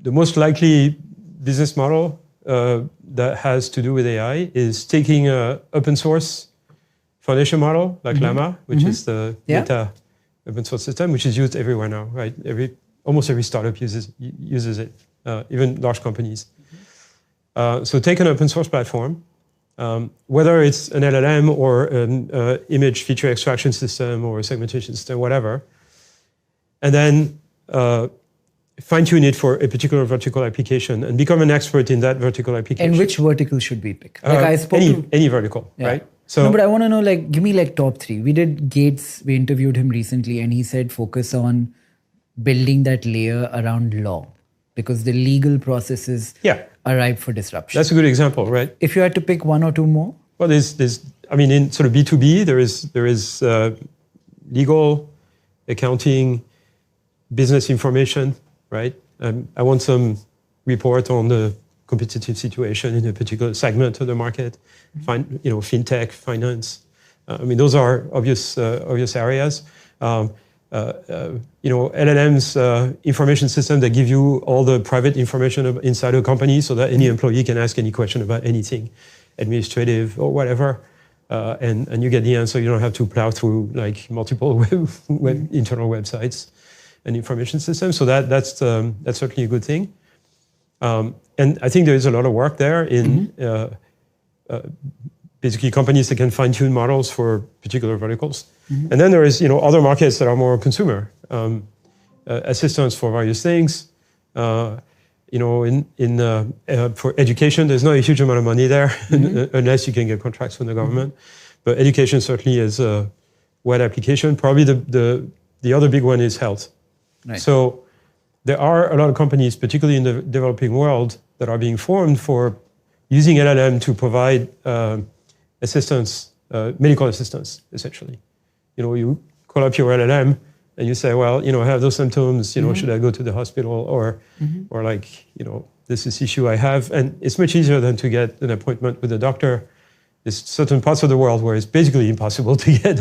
the most likely business model that has to do with AI is taking an open source foundation model like LAMA, which is the Meta open source system, which is used everywhere now, right? Almost every startup uses it, even large companies. So take an open source platform, whether it's an LLM or an image feature extraction system or a segmentation system, whatever, and then fine-tune it for a particular vertical application and become an expert in that vertical application. And which vertical should we pick? Like I spoke any vertical, right? So, no, but I want to know, like, give me like top 3. We did Gates, we interviewed him recently, and he said focus on building that layer around law because the legal processes are ripe for disruption. That's a good example, right? If you had to pick 1 or 2 more? Well, I mean, in sort of B2B, there is legal, accounting, business information, right? I want some report on the competitive situation in a particular segment of the market, fintech, finance. I mean, those are obvious areas. LLMs, information system that give you all the private information inside a company so that any employee can ask any question about anything, administrative or whatever, and you get the answer. You don't have to plow through like multiple internal websites and information systems. So that's certainly a good thing. And I think there is a lot of work there in basically companies that can fine-tune models for particular verticals. And then there is other markets that are more consumer assistance for various things. For education, there's not a huge amount of money there unless you can get contracts from the government. But education certainly is a wide application. Probably the other big one is health. Right. So there are a lot of companies, particularly in the developing world, that are being formed for using LLM to provide assistance, medical assistance, essentially. You call up your LLM and you say, well, I have those symptoms, should I go to the hospital or like, this is issue I have. And it's much easier than to get an appointment with a doctor. There's certain parts of the world where it's basically impossible to get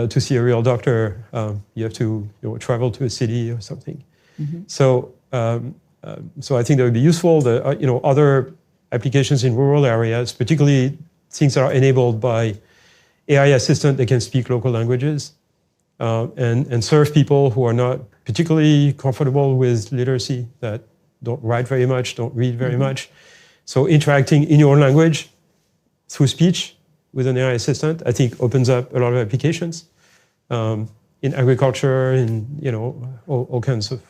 to see a real doctor. You have to travel to a city or something. So I think that would be useful. Other applications in rural areas, particularly things that are enabled by AI assistant that can speak local languages and serve people who are not particularly comfortable with literacy, that don't write very much, don't read very much. So interacting in your own language through speech with an AI assistant, I think opens up a lot of applications in agriculture, in all kinds of